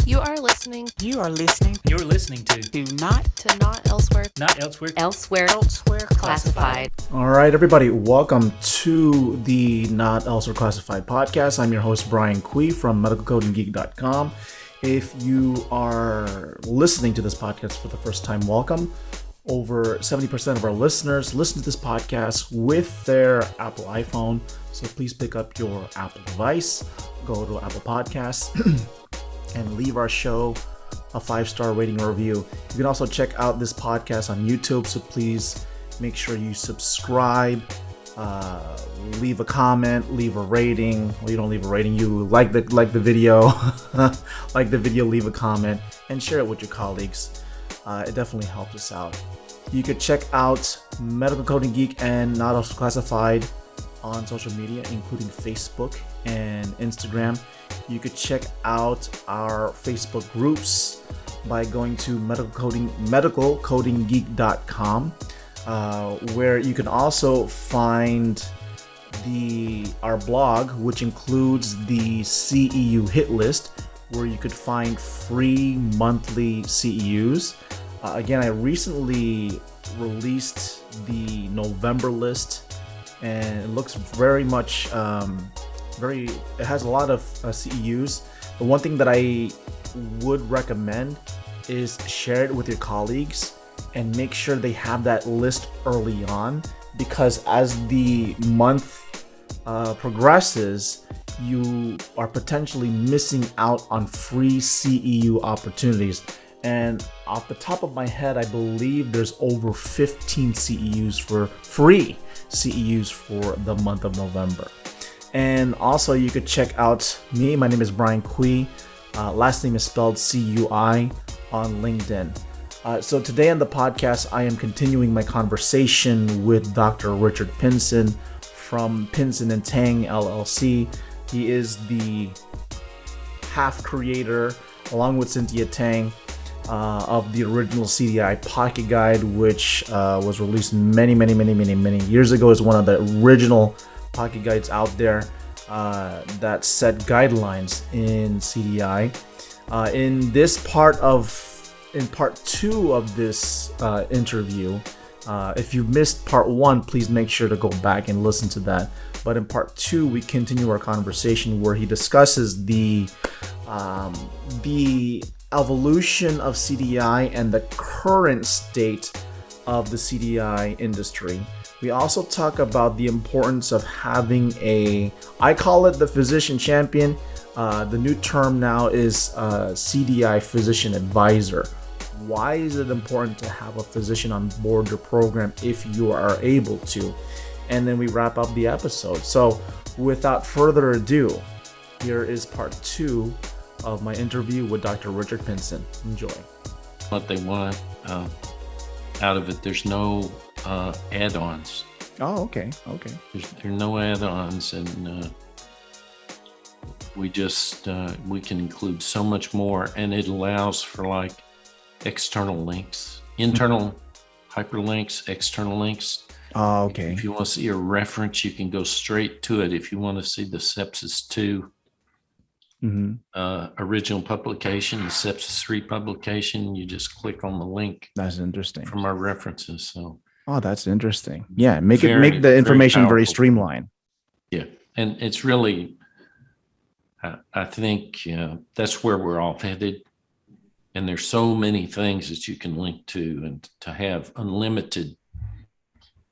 You are listening. You are listening. You're listening to Not Elsewhere. Not Elsewhere. Elsewhere Classified. All right, everybody, welcome to the Not Elsewhere Classified podcast. I'm your host, Brian Kui from medicalcodinggeek.com. If you are listening to this podcast for the first time, welcome. Over 70% of our listeners listen to this podcast with their Apple iPhone. So please pick up your Apple device, go to Apple Podcasts, and leave our show a 5-star rating or review. You can also check out this podcast on YouTube, so please make sure you subscribe, leave a comment, leave a rating. Well, you don't leave a rating, you like the video, like the video, leave a comment, and share it with your colleagues. It definitely helps us out. You could check out Medical Coding Geek and Not Also Classified on social media, including Facebook and Instagram. You could check out our Facebook groups by going to medicalcodinggeek.com, where you can also find our blog, which includes the CEU hit list, where you could find free monthly CEUs. Again, I recently released the November list, and it looks very much it has a lot of CEUs. The one thing that I would recommend is share it with your colleagues and make sure they have that list early on, because as the month progresses, you are potentially missing out on free CEU opportunities. And off the top of my head, I believe there's over 15 CEUs for free CEUs for the month of November. And also you could check out me. My name is Brian Kui. Last name is spelled C-U-I on LinkedIn. So today on the podcast, I am continuing my conversation with Dr. Richard Pinson from Pinson and Tang LLC. He is the half creator, along with Cynthia Tang, of the original CDI Pocket Guide, which was released many years ago. It's one of the original Pocket Guides out there that set guidelines in CDI. In part two of this interview, if you missed part one, please make sure to go back and listen to that. But in part two, we continue our conversation where he discusses the evolution of CDI and the current state of the CDI industry. We also talk about the importance of having I call it the physician champion. The new term now is CDI physician advisor. Why is it important to have a physician on board your program if you are able to? And then we wrap up the episode. So without further ado, here is part two of my interview with Dr. Richard Pinson. Enjoy. What they want out of it. There's no add-ons. Oh, okay. There's no add-ons, and we can include so much more, and it allows for like external links, internal hyperlinks, external links. Oh, okay. If you want to see a reference, you can go straight to it. If you want to see the Sepsis 2 original publication, the Sepsis 3 publication, you just click on the link. That's interesting. From our references. So. Oh, that's interesting. Yeah, make the information very streamlined. Yeah, and it's really, I think that's where we're all headed. And there's so many things that you can link to, and to have unlimited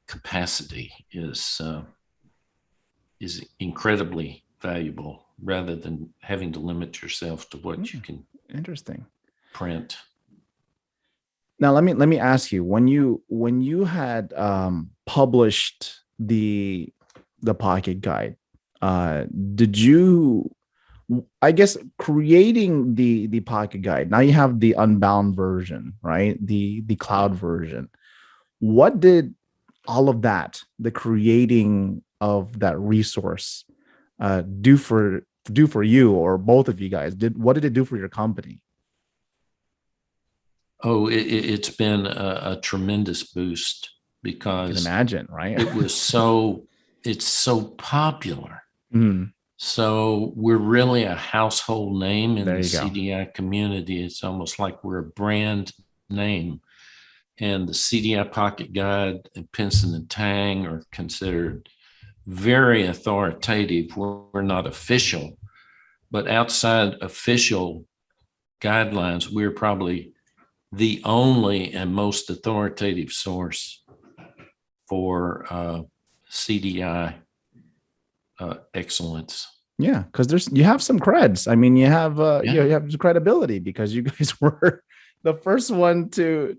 capacity is incredibly valuable, rather than having to limit yourself to what you can print. Now let me ask you, when you had published the Pocket Guide, did you, I guess, creating the Pocket Guide, now you have the unbound version, right? The cloud version. What did all of that, the creating of that resource, do for you, or both of you guys? What did it do for your company? Oh, it's been a tremendous boost, because I can imagine, right? it's so popular. So we're really a household name in There the you go. CDI community. It's almost like we're a brand name. And the CDI Pocket Guide and Pinson and Tang are considered very authoritative. We're not official, but outside official guidelines, we're probably the only and most authoritative source for CDI excellence. Yeah, because you have some creds. I mean, you have Yeah. you have credibility because you guys were the first one to,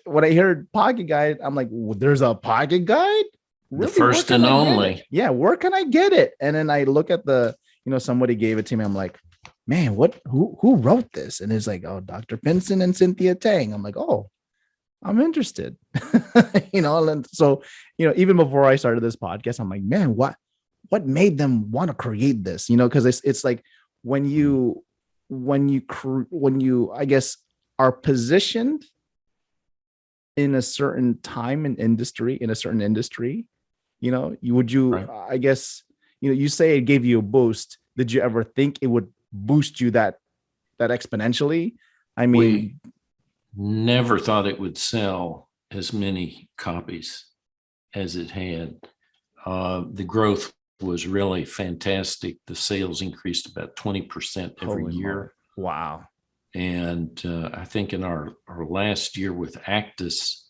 when I heard Pocket Guide, I'm like, well, there's a Pocket Guide? The Really? first Where can and I get only. it? Yeah, where can I get it? And then I look at somebody gave it to me. I'm like, man, who wrote this? And it's like, oh, Dr. Pinson and Cynthia Tang. I'm like, oh, I'm interested. And so, even before I started this podcast, I'm like, man, what made them want to create this? Because it's like when you I guess are positioned in a certain time in a certain industry, Right. I guess, you say it gave you a boost. Did you ever think it would boost you that exponentially? I mean, We never thought it would sell as many copies as it had. The growth was really fantastic. The sales increased about 20% every holy year. moly. Wow. And I think in our last year with Actus,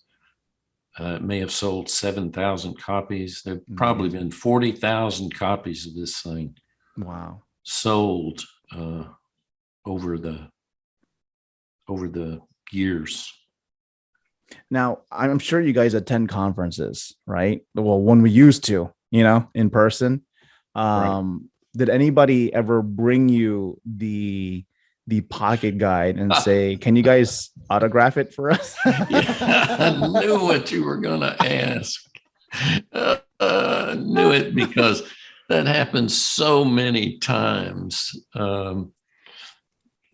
it may have sold 7,000 copies. There've probably been 40,000 copies of this thing Wow. sold over the years. Now, I'm sure you guys attend conferences, right? Well, when we used to, in person. Right. Did anybody ever bring you the Pocket Guide and say, can you guys autograph it for us? Yeah, I knew what you were going to ask. Knew it because that happens so many times.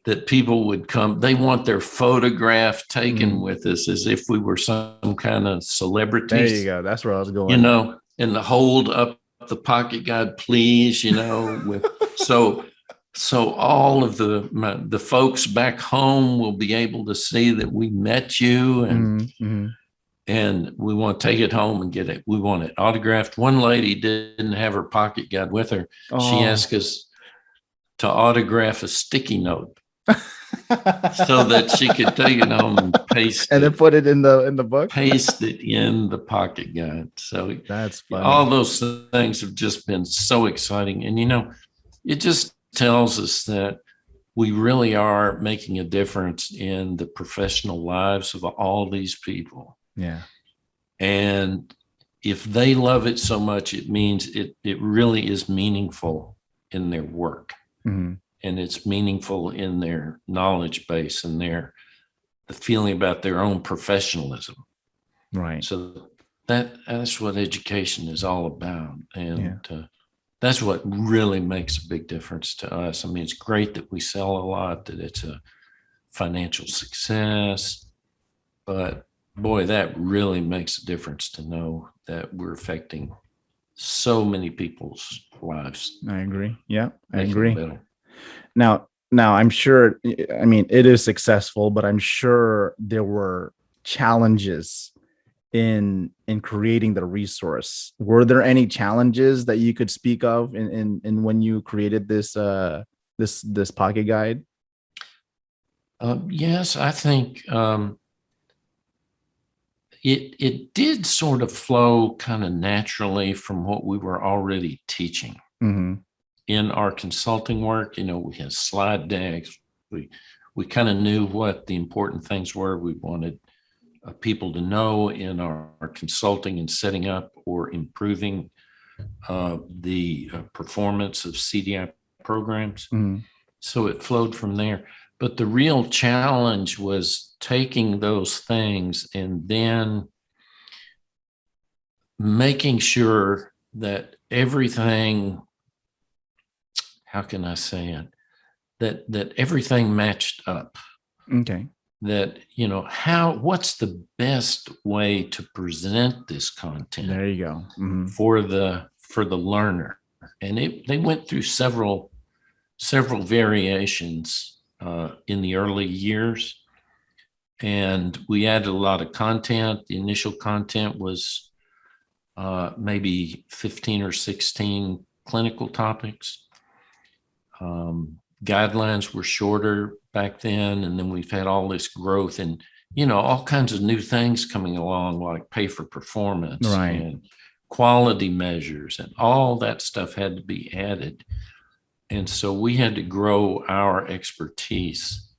That people would come, they want their photograph taken with us as if we were some kind of celebrities. There you go. That's where I was going. And the hold up the Pocket Guide, please, with so all of the folks back home will be able to see that we met you, and we want to take it home and get it. We want it autographed. One lady didn't have her Pocket Guide with her. Oh. She asked us to autograph a sticky note so that she could take it home and paste and then put it in the book. Paste it in the Pocket Guide. So that's funny. All those things have just been so exciting. And it just tells us that we really are making a difference in the professional lives of all these people. Yeah. And if they love it so much, it means it really is meaningful in their work. Mm-hmm. And it's meaningful in their knowledge base and the feeling about their own professionalism. Right. So that's what education is all about. And that's what really makes a big difference to us. I mean, it's great that we sell a lot, that it's a financial success, but boy, that really makes a difference to know that we're affecting so many people's lives. I agree. Yeah, I Making agree. it better. Now, I'm sure, I mean, it is successful, but I'm sure there were challenges in creating the resource. Were there any challenges that you could speak of in when you created this Pocket Guide? Yes, I think it did sort of flow kind of naturally from what we were already teaching. Mm-hmm. In our consulting work. We had slide decks. We kind of knew what the important things were. We wanted people to know in our consulting and setting up or improving the performance of CDI programs. Mm-hmm. So it flowed from there. But the real challenge was taking those things and then making sure that everything, how can I say it, that everything matched up. Okay. That, what's the best way to present this content? There you go. Mm-hmm. For the learner. and they went through several variations in the early years, and we added a lot of content. The initial content was maybe 15 or 16 clinical topics. Guidelines were shorter back then, and then we've had all this growth and all kinds of new things coming along, like pay for performance and quality measures, and all that stuff had to be added. And so we had to grow our expertise.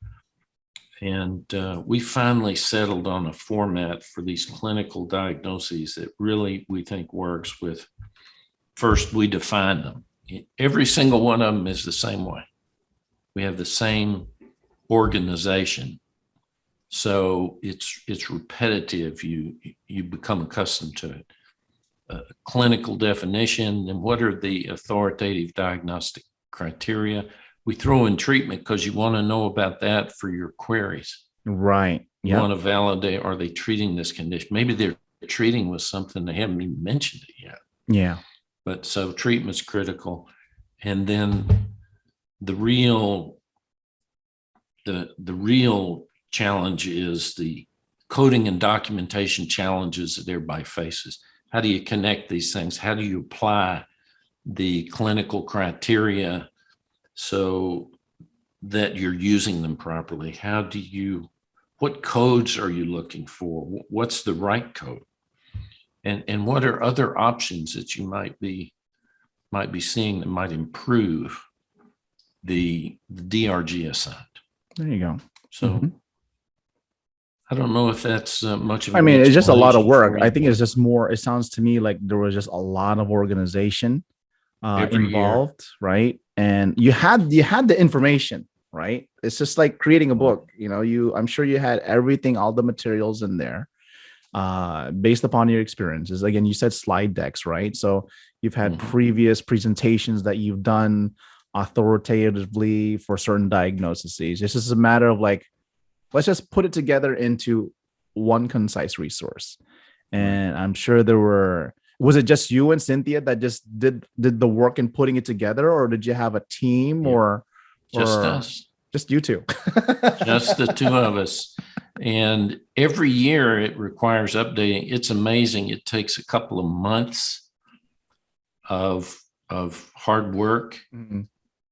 And we finally settled on a format for these clinical diagnoses that really we think works with, first, we define them. Every single one of them is the same way. We have the same organization. So it's repetitive. You become accustomed to it. Clinical definition, and what are the authoritative diagnostic criteria? We throw in treatment because you want to know about that for your queries. Right. You want to validate, are they treating this condition? Maybe they're treating with something they haven't even mentioned it yet. Yeah. But so treatment's critical. And then the real challenge is the coding and documentation challenges that everybody faces. How do you connect these things? How do you apply the clinical criteria so that you're using them properly? What codes are you looking for? What's the right code? And what are other options that you might be seeing that might improve the DRG assigned? There you go. So I don't know if that's much of. It's just a lot of work. I think it's just more. It sounds to me like there was just a lot of organization involved, right? And you had the information, right? It's just like creating a book. I'm sure you had everything, all the materials in there, based upon your experiences. Again, you said slide decks, right? So you've had previous presentations that you've done authoritatively for certain diagnoses. It's just a matter of like, let's just put it together into one concise resource. And I'm sure was it just you and Cynthia that just did the work in putting it together, or did you have a team or just us? Just you two. Just the two of us. And every year it requires updating. It's amazing. It takes a couple of months of hard work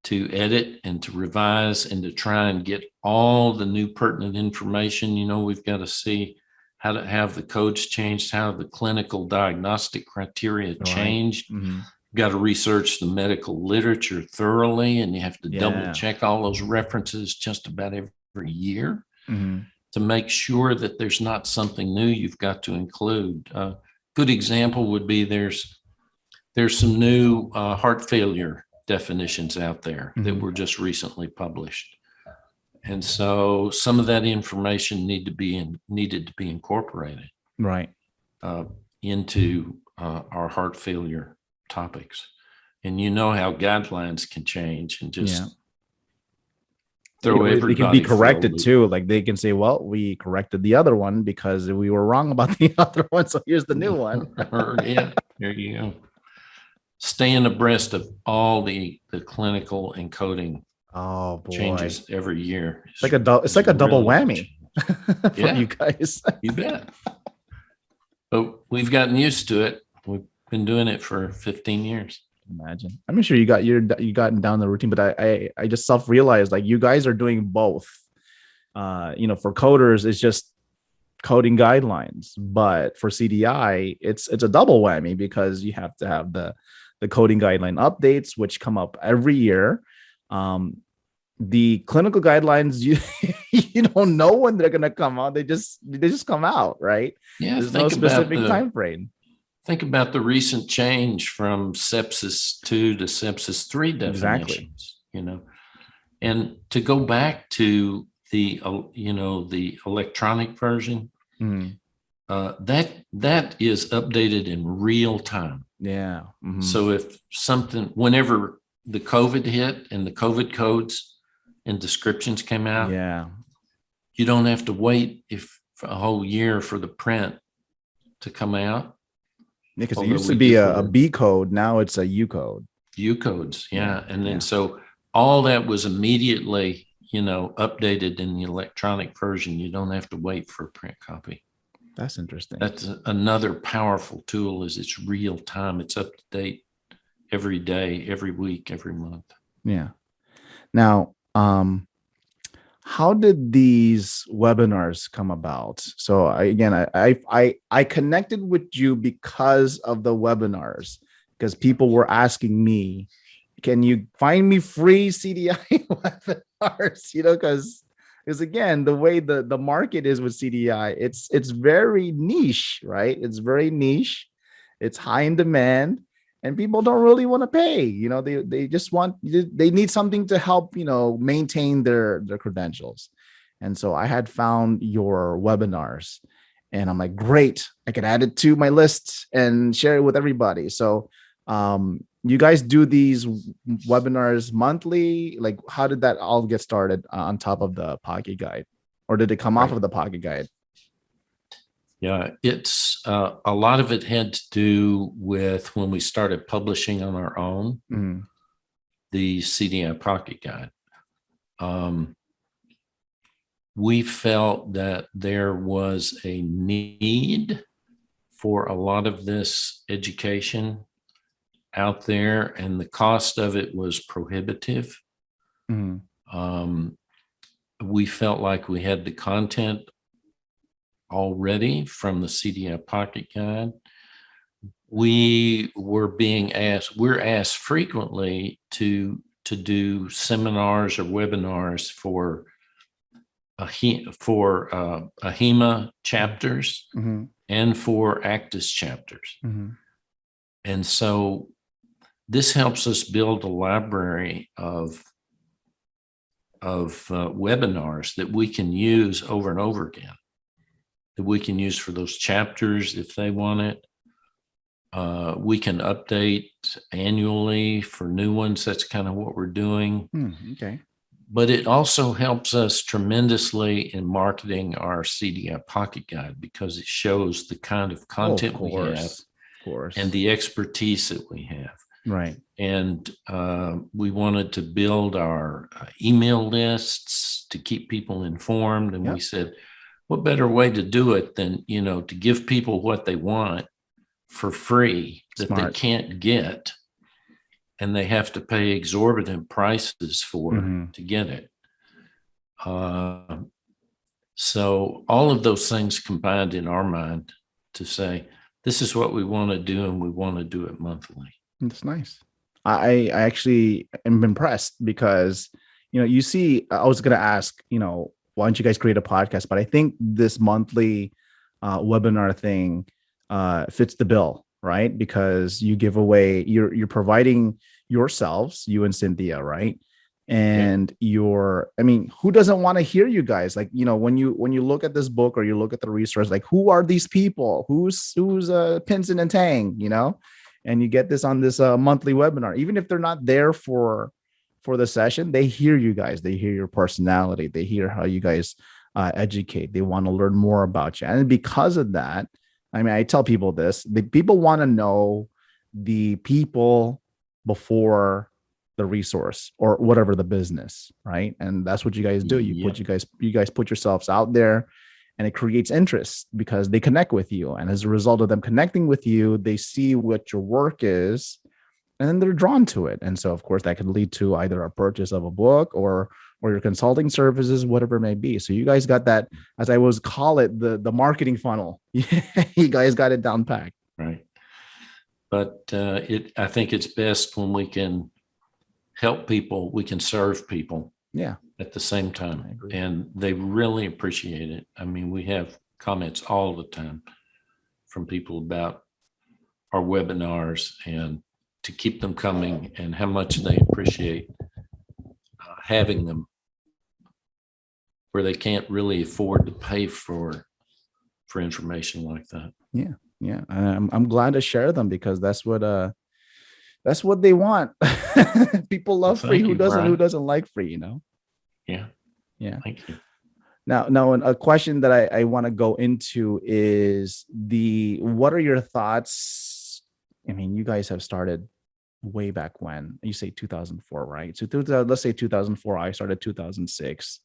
to edit and to revise and to try and get all the new pertinent information. We've got to see how to have the codes changed, how the clinical diagnostic criteria changed. You've got to research the medical literature thoroughly, and you have to double check all those references just about every year to make sure that there's not something new you've got to include. Good example would be there's some new heart failure definitions out there that were just recently published. And so some of that information needed to be incorporated into our heart failure topics. And how guidelines can change and just throw everybody. They can be corrected too. Like they can say, well, we corrected the other one because we were wrong about the other one. So here's the new one. Yeah, there you go. Staying abreast of all the clinical and coding changes every year. It's like a double whammy for you guys. You bet. But we've gotten used to it. We've been doing it for 15 years. Imagine. I'm sure you gotten down the routine, but I just self-realized like you guys are doing both. For coders, it's just coding guidelines, but for CDI, it's a double whammy because you have to have the coding guideline updates, which come up every year. The clinical guidelines, you don't know when they're going to come out. They just come out, right? Yeah. There's no specific time frame. Think about the recent change from sepsis 2 to sepsis 3 definitions, and to go back to the electronic version, that is updated in real time. Yeah. So whenever the COVID hit and the COVID codes and descriptions came out, you don't have to wait for a whole year for the print to come out. Because it used to be a B code. Now it's a U code. view codes. Yeah. And then Yeah. so all that was immediately, updated in the electronic version. You don't have to wait for a print copy. That's interesting. That's another powerful tool. Is it's real time. It's up to date every day, every week, every month. Yeah. Now, how did these webinars come about? So I connected with you because of the webinars, because people were asking me, can you find me free CDI webinars? Because again, the way the market is with CDI, it's very niche, right? It's very niche. It's high in demand, and people don't really want to pay. They just they need something to help maintain their credentials. And so I had found your webinars, and I'm like, great, I can add it to my list and share it with everybody. So you guys do these webinars monthly? Like, how did that all get started on top of the Pocket Guide, or did it come off of the Pocket Guide? Yeah, it's a lot of it had to do with when we started publishing on our own, the CDI Pocket Guide. We felt that there was a need for a lot of this education out there, and the cost of it was prohibitive. We felt like we had the content already from the CDI Pocket Guide. We're asked frequently to do seminars or webinars for AHIMA chapters and for ACTIS chapters. And so this helps us build a library of webinars that we can use over and over again, that we can use for those chapters if they want it. We can update annually for new ones. That's kind of what we're doing. Okay. But it also helps us tremendously in marketing our CDI Pocket Guide, because it shows the kind of content we have and the expertise that we have. Right. And we wanted to build our email lists to keep people informed. And we said, what better way to do it than, to give people what they want for free that they can't get, and they have to pay exorbitant prices for to get it. So all of those things combined in our mind to say, this is what we want to do, and we want to do it monthly. That's nice. I actually am impressed because, you see, I was going to ask, why don't you guys create a podcast? But I think this monthly webinar thing fits the bill, right? Because you give away, you're providing yourselves, you and Cynthia, right? And who doesn't want to hear you guys? Like, when you look at this book or you look at the resource, like, who are these people? Who's Pinson and Tang, and you get this on this monthly webinar. Even if they're not there for the session, they hear you guys. They hear your personality. They hear how you guys educate. They want to learn more about you. And because of that, I tell people this, the people want to know the people before the resource or whatever the business, right? And that's what you guys do. You guys put yourselves out there, and it creates interest because they connect with you. And as a result of them connecting with you, they see what your work is, and then they're drawn to it. And so, of course, that could lead to either a purchase of a book or your consulting services, whatever it may be. So you guys got that, as I always call it, the marketing funnel. You guys got it down packed. Right. But I think it's best when we can help people, we can serve people. Yeah. At the same time. And they really appreciate it. We have comments all the time from people about our webinars, and to keep them coming, and how much they appreciate having them where they can't really afford to pay for information like that. Yeah. Yeah. I'm glad to share them, because that's what they want. People love free. Who doesn't like free, Yeah. Yeah. Thank you. Now, a question that I want to go into is what are your thoughts? You guys have started way back when. You say 2004, right? So let's say 2004. I started 2006.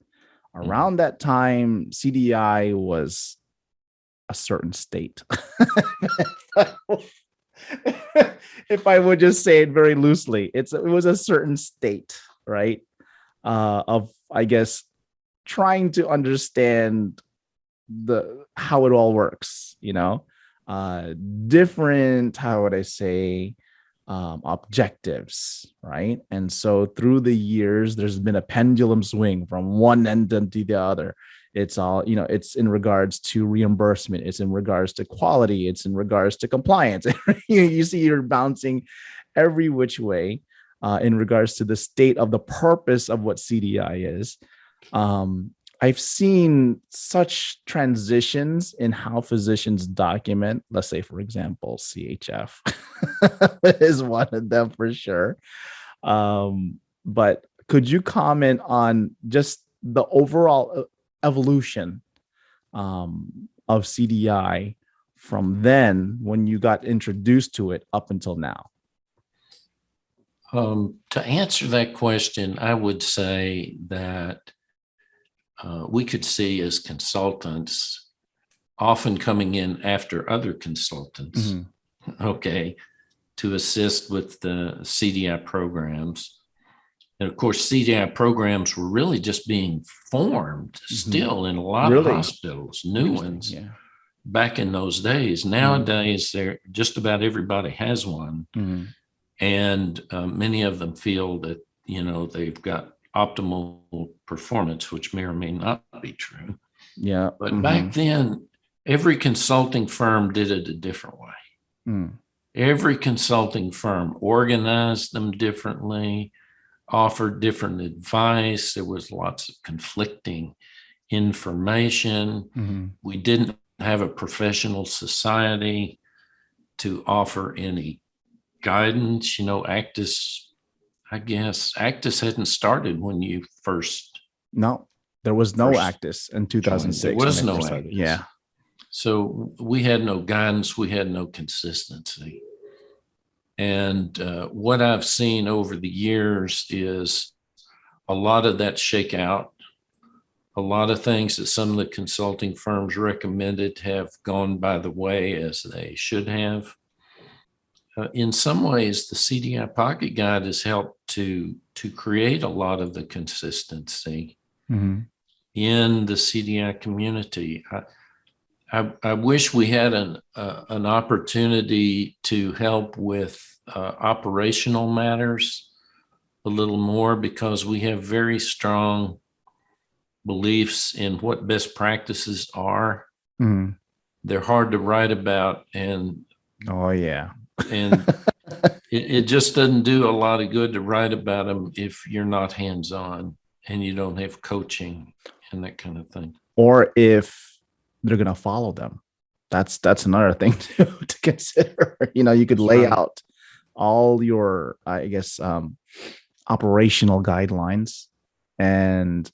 Around that time, CDI was a certain state. If I would just say it very loosely, it was a certain state, right? Of, I guess, trying to understand how it all works, different, how would I say, objectives, right? And so through the years, there's been a pendulum swing from one end to the other. It's all, it's in regards to reimbursement, it's in regards to quality, it's in regards to compliance. You see, you're bouncing every which way in regards to the state of the purpose of what CDI is. I've seen such transitions in how physicians document, let's say, for example, CHF is one of them for sure. But could you comment on just the overall evolution of CDI from then when you got introduced to it up until now? To answer that question, I would say that we could see as consultants often coming in after other consultants, to assist with the CDI programs. And of course, CDI programs were really just being formed still in a lot of hospitals, new ones back in those days. Nowadays, just about everybody has one. And many of them feel that, they've got optimal performance, which may or may not be true. Yeah. But back then, every consulting firm did it a different way. Every consulting firm organized them differently, offered different advice. There was lots of conflicting information. We didn't have a professional society to offer any guidance. ACTIS hadn't started when you first. No, there was no ACTIS in 2006. There was no ACTIS. Yeah. So we had no guidance. We had no consistency. And what I've seen over the years is a lot of that shake out. A lot of things that some of the consulting firms recommended have gone by the way as they should have. In some ways, the CDI Pocket Guide has helped to create a lot of the consistency in the CDI community. I wish we had an opportunity to help with operational matters a little more, because we have very strong beliefs in what best practices are. They're hard to write about, and it just doesn't do a lot of good to write about them if you're not hands-on and you don't have coaching and that kind of thing. Or if they're going to follow them. That's another thing to consider. You could lay out all your, I guess, operational guidelines, and,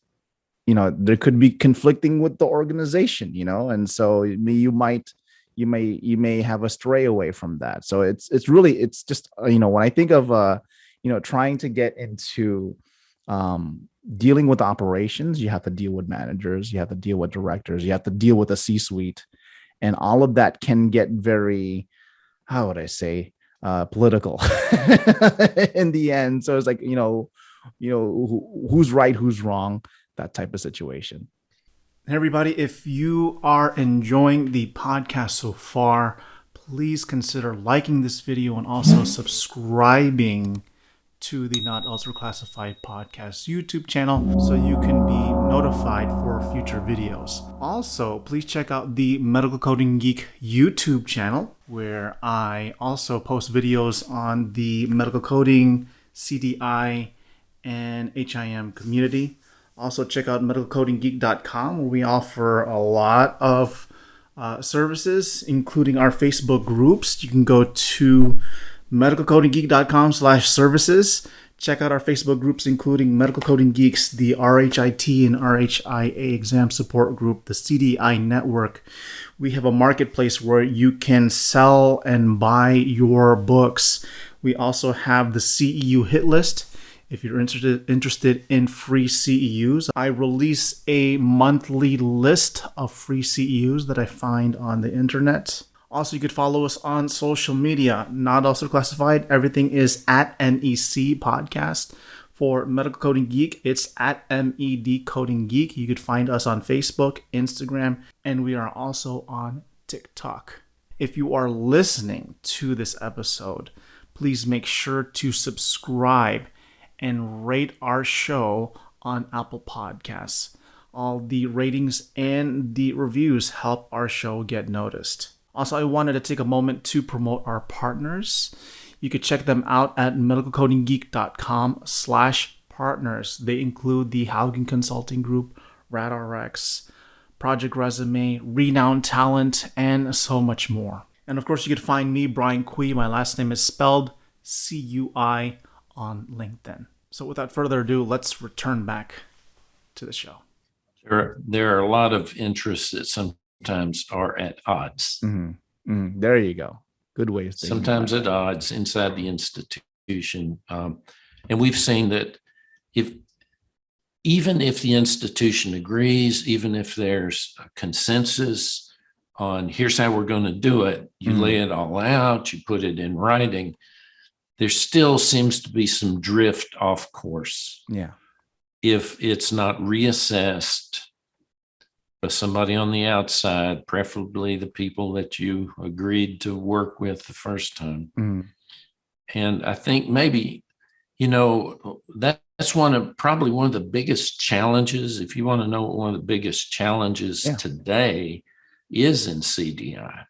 there could be conflicting with the organization, and so you may have a stray away from that. So it's just, when I think of, trying to get into dealing with operations, you have to deal with managers, you have to deal with directors, you have to deal with a C-suite, and all of that can get very, how would I say, political in the end. So it's like, who's right, who's wrong, that type of situation. Hey everybody, if you are enjoying the podcast so far, please consider liking this video and also subscribing to the Not Elsewhere Classified podcast YouTube channel so you can be notified for future videos. Also, please check out the Medical Coding Geek YouTube channel, where I also post videos on the medical coding, CDI, and HIM community. Also, check out medicalcodinggeek.com, where we offer a lot of services, including our Facebook groups. You can go to medicalcodinggeek.com/services. Check out our Facebook groups, including Medical Coding Geeks, the RHIT and RHIA exam support group, the CDI network. We have a marketplace where you can sell and buy your books We also have the CEU hit list. If you're interested in free CEUs, I release a monthly list of free CEUs that I find on the internet. Also, you could follow us on social media. Not Also Classified. Everything is at NEC Podcast. For Medical Coding Geek, it's at MED Coding Geek. You could find us on Facebook, Instagram, and we are also on TikTok. If you are listening to this episode, please make sure to subscribe and rate our show on Apple Podcasts. All the ratings and the reviews help our show get noticed. Also, I wanted to take a moment to promote our partners. You could check them out at medicalcodinggeek.com/partners. They include the Haugen Consulting Group, RadRx, Project Resume, Renowned Talent, and so much more. And of course, you could find me, Brian Cui. My last name is spelled CUI on LinkedIn. So without further ado, let's return back to the show. There are a lot of interests that sometimes are at odds. There you go. Good way of thinking. Sometimes at odds inside the institution. And we've seen that even if the institution agrees, even if there's a consensus on here's how we're going to do it, you lay it all out, you put it in writing, there still seems to be some drift off course. Yeah. If it's not reassessed by somebody on the outside, preferably the people that you agreed to work with the first time. And I think maybe, that's probably one of the biggest challenges. If you want to know what one of the biggest challenges today is in CDI,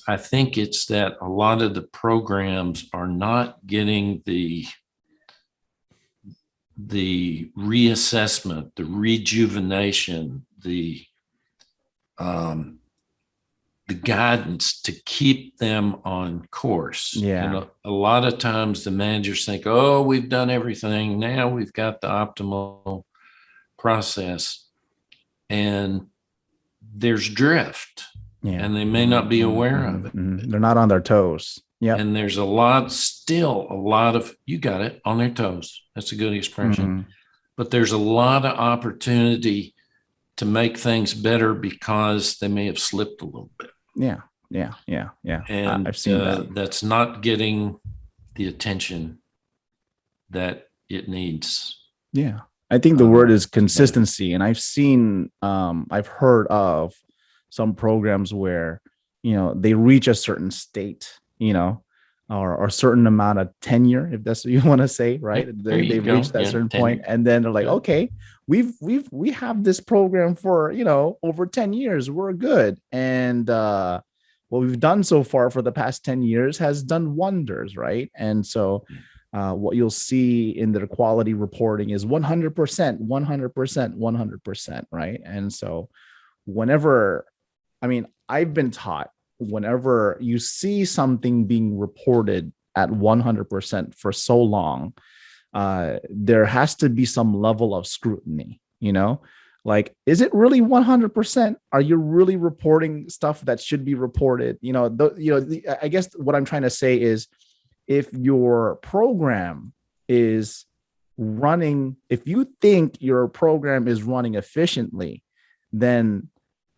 I think it's that a lot of the programs are not getting the reassessment, the rejuvenation, the guidance to keep them on course. Yeah. And a lot of times the managers think, oh, we've done everything. Now we've got the optimal process. And there's drift. Yeah. And they may not be aware of it. They're not on their toes. Yeah. And there's a lot of, you got it, on their toes. That's a good expression. But there's a lot of opportunity to make things better because they may have slipped a little bit. Yeah. And I've seen that. That's not getting the attention that it needs. Yeah. I think the word is consistency. And I've heard of some programs where, they reach a certain state, or a certain amount of tenure, if that's what you want to say, right? They've reached that certain point, and then they're like, okay, we have this program for, over 10 years. We're good. And what we've done so far for the past 10 years has done wonders, right? And so what you'll see in their quality reporting is 100%, right? And so I've been taught whenever you see something being reported at 100% for so long, there has to be some level of scrutiny, like, is it really 100%? Are you really reporting stuff that should be reported? I guess what I'm trying to say is, if your program is running, if you think your program is running efficiently, then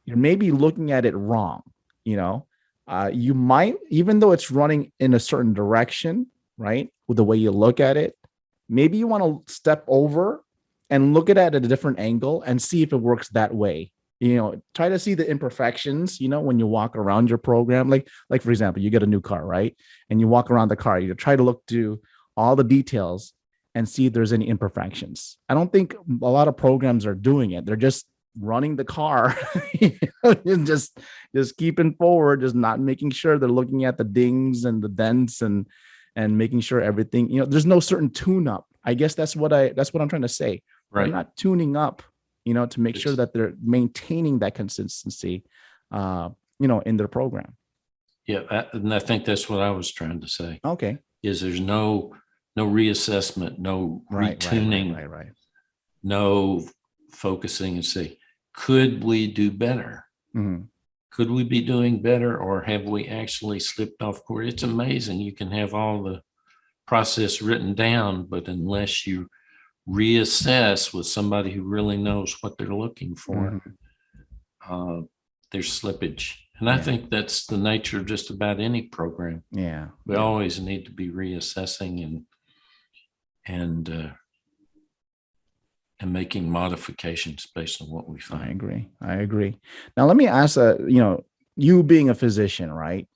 you're maybe looking at it wrong. You might, even though it's running in a certain direction, right, with the way you look at it, maybe you want to step over and look at it at a different angle and see if it works that way. Try to see the imperfections, when you walk around your program, like for example, you get a new car, right? And you walk around the car, you try to look to all the details and see if there's any imperfections. I don't think a lot of programs are doing it. They're just running the car, just keeping forward, just not making sure they're looking at the dings and the dents and making sure everything, there's no certain tune up. I guess that's what I'm trying to say. Right. They're not tuning up, to make sure that they're maintaining that consistency, in their program. Yeah. And I think that's what I was trying to say. Okay. Is there's no reassessment, no retuning, right. No focusing and say, could we do better? Could we be doing better, or have we actually slipped off course? It's amazing. You can have all the process written down, but unless you reassess with somebody who really knows what they're looking for, there's slippage. And I think that's the nature of just about any program. Yeah. We always need to be reassessing and making modifications based on what we find. I agree. Now, let me ask, you being a physician, right?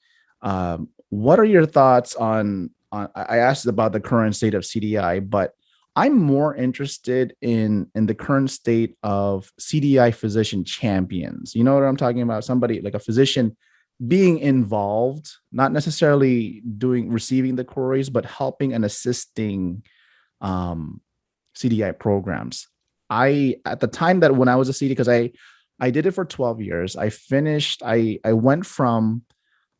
What are your thoughts on, I asked about the current state of CDI, but I'm more interested in the current state of CDI physician champions. You know what I'm talking about? Somebody like a physician being involved, not necessarily receiving the queries, but helping and assisting CDI programs. At the time that when I was a CD, because I did it for 12 years, I went from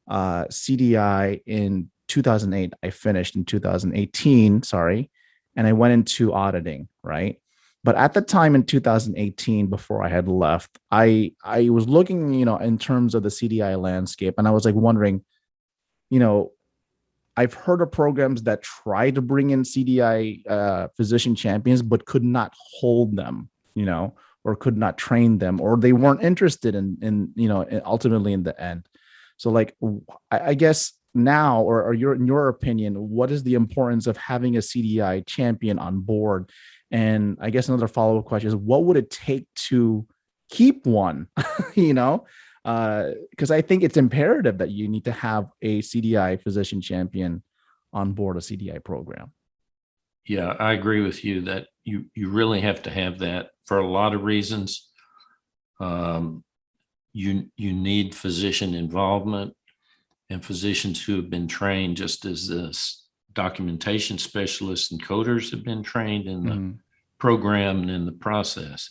CDI in 2008. I finished in 2018, and I went into auditing, right? But at the time in 2018, before I had left, I was looking, in terms of the CDI landscape, and I was like wondering, I've heard of programs that try to bring in CDI physician champions, but could not hold them, or could not train them, or they weren't interested in ultimately in the end. So like, I guess now, or in your opinion, what is the importance of having a CDI champion on board? And I guess another follow-up question is, what would it take to keep one? Because I think it's imperative that you need to have a CDI physician champion on board a CDI program. Yeah, I agree with you that you really have to have that for a lot of reasons. You need physician involvement and physicians who have been trained, just as the documentation specialists and coders have been trained in the program and in the process.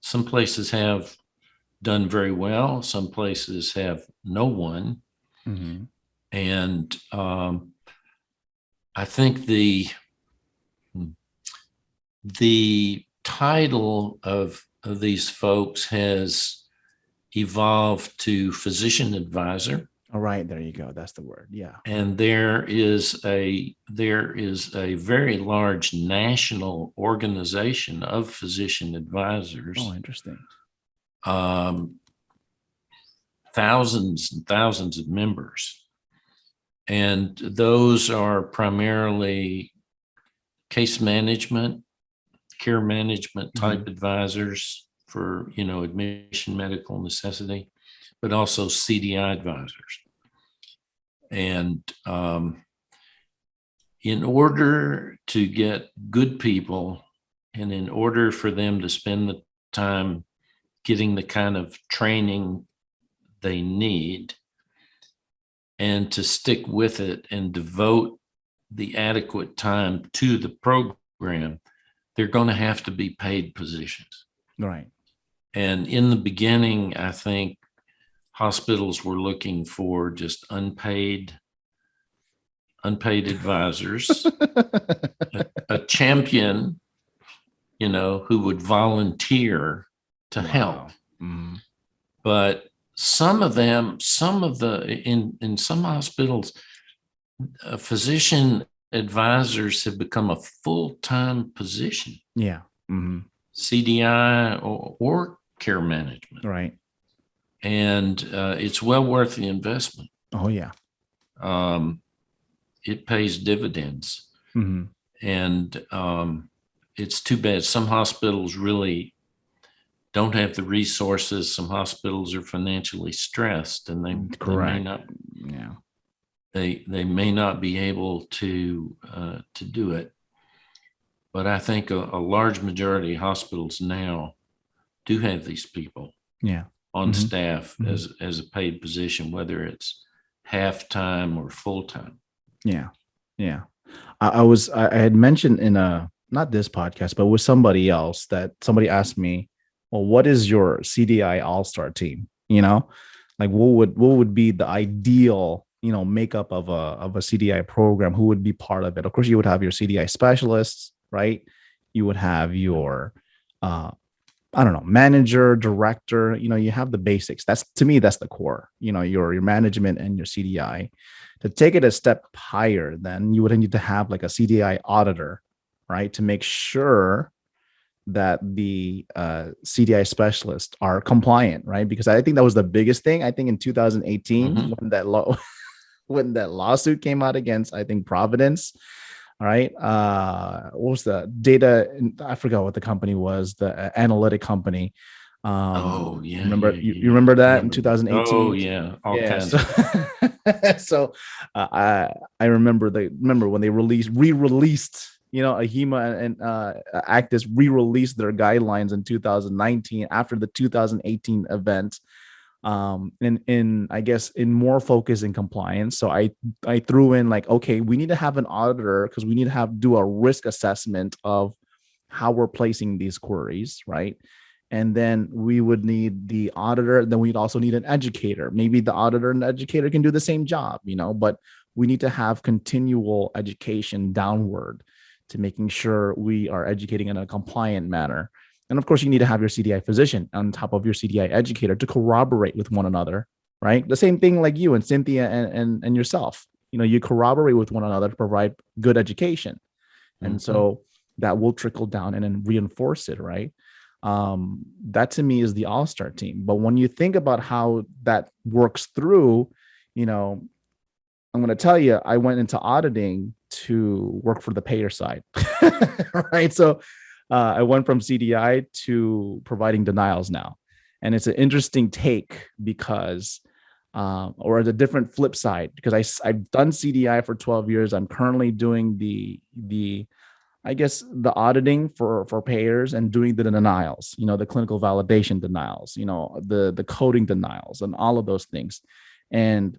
Some places have done very well. Some places have no one. And I think the title of these folks has evolved to physician advisor. All right, there you go. That's the word. Yeah. And there is a very large national organization of physician advisors. Oh, interesting. Thousands and thousands of members. And those are primarily case management, care management type advisors for, admission, medical necessity, but also CDI advisors. And in order to get good people, and in order for them to spend the time getting the kind of training they need, and to stick with it and devote the adequate time to the program, they're going to have to be paid positions. Right. And in the beginning, I think hospitals were looking for just unpaid advisors, a champion, who would volunteer to help. But in some hospitals, physician advisors have become a full-time position. Yeah. CDI or care management. Right. And it's well worth the investment. Oh, yeah. It pays dividends. And it's too bad some hospitals really don't have the resources. Some hospitals are financially stressed, and they may not be able to do it. But I think a large majority of hospitals now do have these people on staff as a paid position, whether it's half-time or full-time. Yeah. I had mentioned in not this podcast, but with somebody else, that somebody asked me, well, what is your CDI AllStar team? Like what would be the ideal, makeup of a CDI program? Who would be part of it? Of course, you would have your CDI specialists, right? You would have your I don't know, manager, director, you have the basics. That's, to me, that's the core, your management and your CDI. To take it a step higher, then you would need to have like a CDI auditor, right? To make sure that the CDI specialists are compliant, right? Because I think that was the biggest thing. I think in 2018, when that when that lawsuit came out against, I think, Providence. All right. What was the data? I forgot what the company was, the analytic company. Oh, yeah. Remember, Yeah. you remember that in Remember. 2018? Oh, yeah. All Yeah. kinds So, of. so I remember when they re-released, AHIMA and Actis re-released their guidelines in 2019 after the 2018 event. In I guess in more focus and compliance. So I threw in like, okay, we need to have an auditor because we need to do a risk assessment of how we're placing these queries, right? And then we would need the auditor. Then we'd also need an educator. Maybe the auditor and the educator can do the same job, but we need to have continual education downward to making sure we are educating in a compliant manner. And of course, you need to have your CDI physician on top of your CDI educator to corroborate with one another, right? The same thing like you and Cynthia and yourself. You corroborate with one another to provide good education. And so that will trickle down and then reinforce it, right? That to me is the AllStar team. But when you think about how that works through, I'm going to tell you, I went into auditing to work for the payer side, right? So I went from CDI to providing denials now. And it's an interesting take because, or a different flip side, because I've done CDI for 12 years. I'm currently doing the I guess the auditing for payers and doing the denials, the clinical validation denials, the coding denials and all of those things. And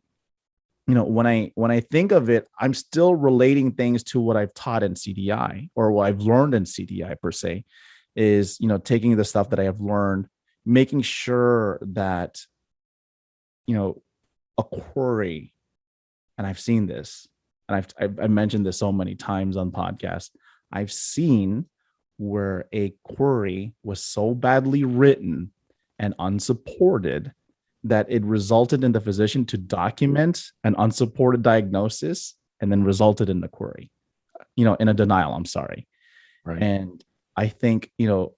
when I think of it, I'm still relating things to what I've taught in CDI or what I've learned in CDI per se, is, taking the stuff that I have learned, making sure that, a query, and I've seen this, and I've mentioned this so many times on podcasts. I've seen where a query was so badly written and unsupported that it resulted in the physician to document an unsupported diagnosis and then resulted in the query, in a denial, I'm sorry. Right. And I think,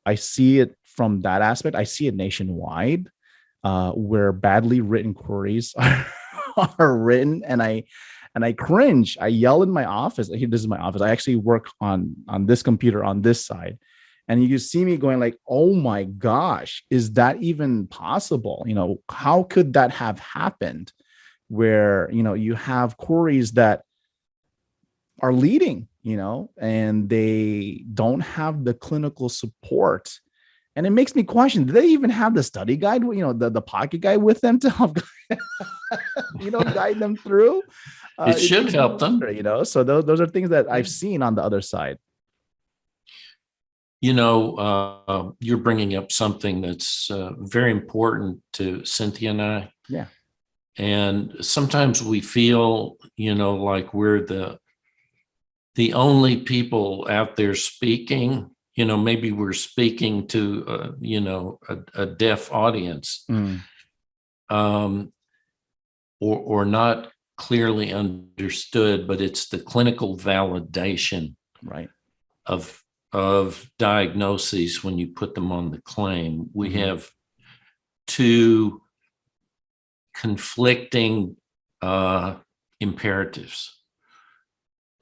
I see it from that aspect. I see it nationwide, where badly written queries are written, and I cringe. I yell in my office. This is my office. I actually work on this computer on this side. And you see me going like, oh my gosh, is that even possible? How could that have happened where, you have queries that are leading, and they don't have the clinical support. And it makes me question, do they even have the study guide, the pocket guide with them to help, guide them through? It should help them. So those are things that I've seen on the other side. You're bringing up something that's very important to Cynthia and I. Yeah. And sometimes we feel, like we're the only people out there speaking. Maybe we're speaking to, a deaf audience, or not clearly understood, but it's the clinical validation, right, of diagnoses when you put them on the claim. We have two conflicting imperatives.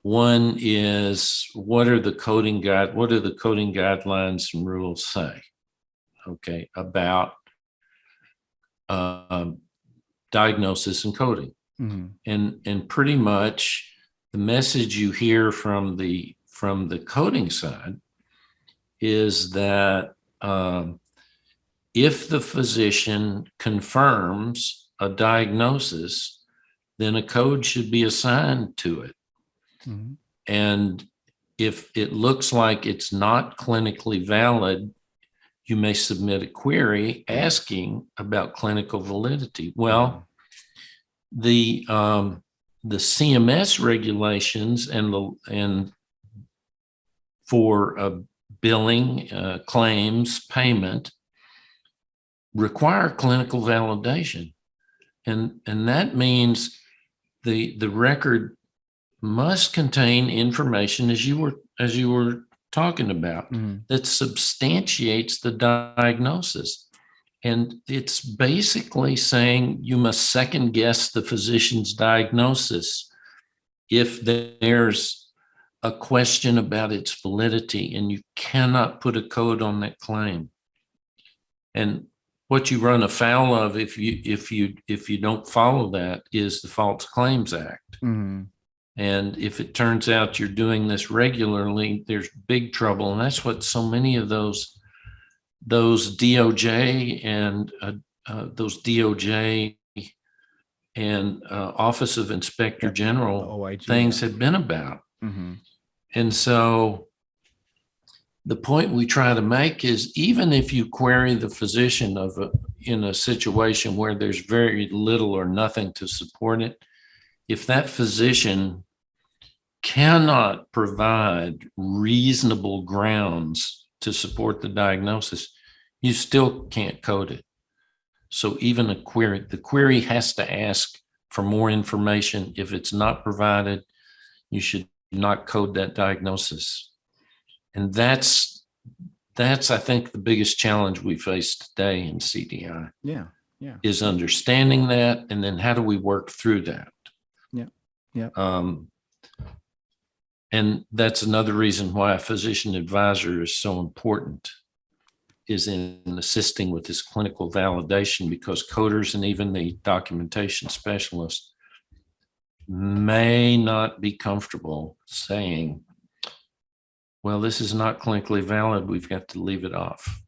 One is, what are the coding guidelines and rules say, okay, about diagnosis and coding? And pretty much the message you hear from the coding side is that if the physician confirms a diagnosis, then a code should be assigned to it. And if it looks like it's not clinically valid, you may submit a query asking about clinical validity. Well, the CMS regulations and for billing, claims, payment, require clinical validation. And that means the record must contain information, as you were talking about, that substantiates the diagnosis. And it's basically saying you must second guess the physician's diagnosis if there's a question about its validity, and you cannot put a code on that claim. And what you run afoul of if you don't follow that is the False Claims Act. And if it turns out you're doing this regularly, there's big trouble. And that's what so many of those DOJ and Office of Inspector General things have been about. And so the point we try to make is, even if you query the physician in a situation where there's very little or nothing to support it, if that physician cannot provide reasonable grounds to support the diagnosis, you still can't code it. So even the query has to ask for more information. If it's not provided, you should not code that diagnosis. And that's I think the biggest challenge we face today in CDI. Yeah. Is understanding that, and then how do we work through that? Yeah. And that's another reason why a physician advisor is so important, is in assisting with this clinical validation, because coders and even the documentation specialists may not be comfortable saying, well, this is not clinically valid, we've got to leave it off.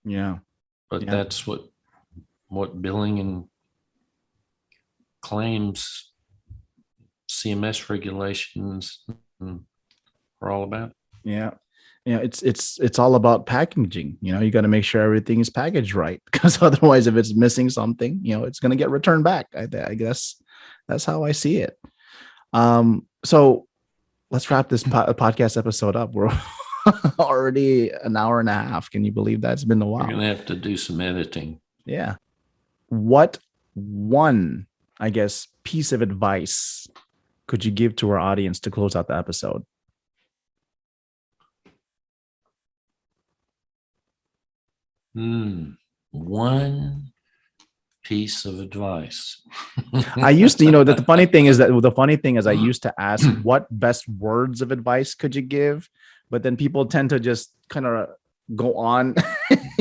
Yeah. But that's what billing and claims, CMS regulations are all about. Yeah. It's all about packaging. You got to make sure everything is packaged right, because otherwise, if it's missing something, it's going to get returned back. I guess that's how I see it. So let's wrap this podcast episode up. We're already an hour and a half. Can you believe that? It's been a while. You're going to have to do some editing. Yeah. What one, I guess, piece of advice could you give to our audience to close out the episode? One piece of advice. I used to, the funny thing is I used to ask, what best words of advice could you give? But then people tend to just kind of go on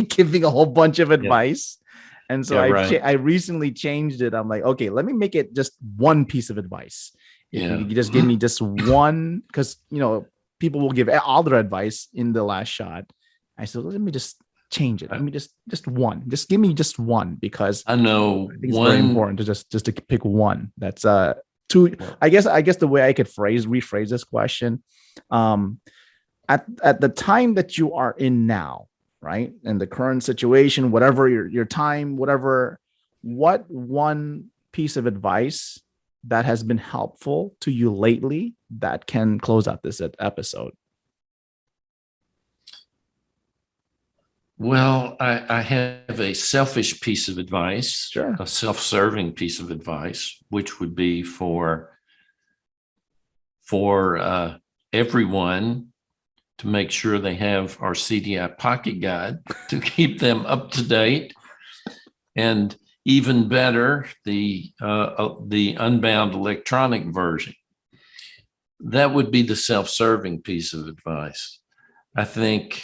giving a whole bunch of advice. And so I recently changed it. I'm like, okay, let me make it just one piece of advice. You just give me just one, because, people will give all their advice in the last shot. I said, let me just change it. Let me just one. Just give me just one, because I know I think it's very important to just to pick one. That's two. I guess the way I could rephrase this question, at the time that you are in now, right, in the current situation, whatever your time, whatever, what one piece of advice that has been helpful to you lately that can close out this episode? Well, I have a selfish piece of advice, sure, a self-serving piece of advice, which would be for everyone to make sure they have our CDI Pocket Guide to keep them up to date, and even better, the unbound electronic version. That would be the self-serving piece of advice. I think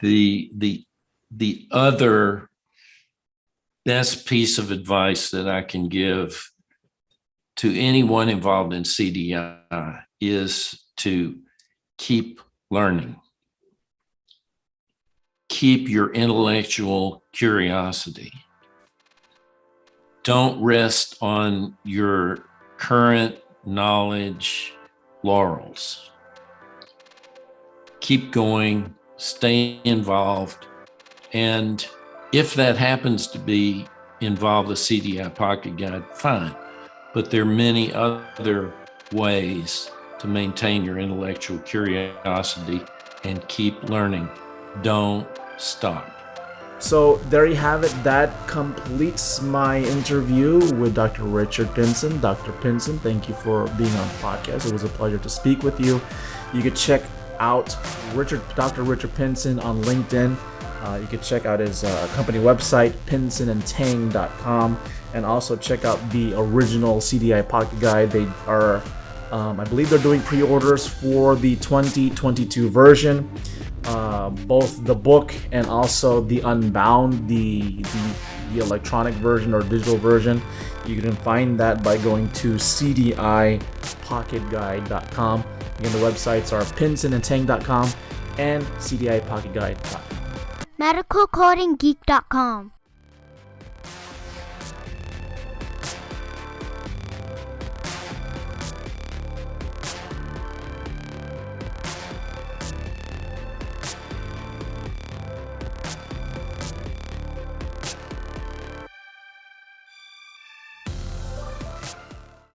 the other best piece of advice that I can give to anyone involved in CDI is to keep learning. Keep your intellectual curiosity. Don't rest on your current knowledge laurels. Keep going, stay involved, and if that happens to be involve the CDI Pocket Guide, fine. But there are many other ways to maintain your intellectual curiosity and keep learning. Don't stop. So there you have it. That completes my interview with Dr. Richard Pinson. Dr. Pinson, thank you for being on the podcast. It was a pleasure to speak with you. You could check out Dr. Richard Pinson on LinkedIn. You could check out his company website, pinsonandtang.com, and also check out the original CDI Pocket Guide. They are, I believe they're doing pre-orders for the 2022 version. Both the book and also the Unbound, the electronic version or digital version. You can find that by going to CDIPocketGuide.com. Again, the websites are pinsonandtang.com and CDIPocketGuide.com. medicalcodinggeek.com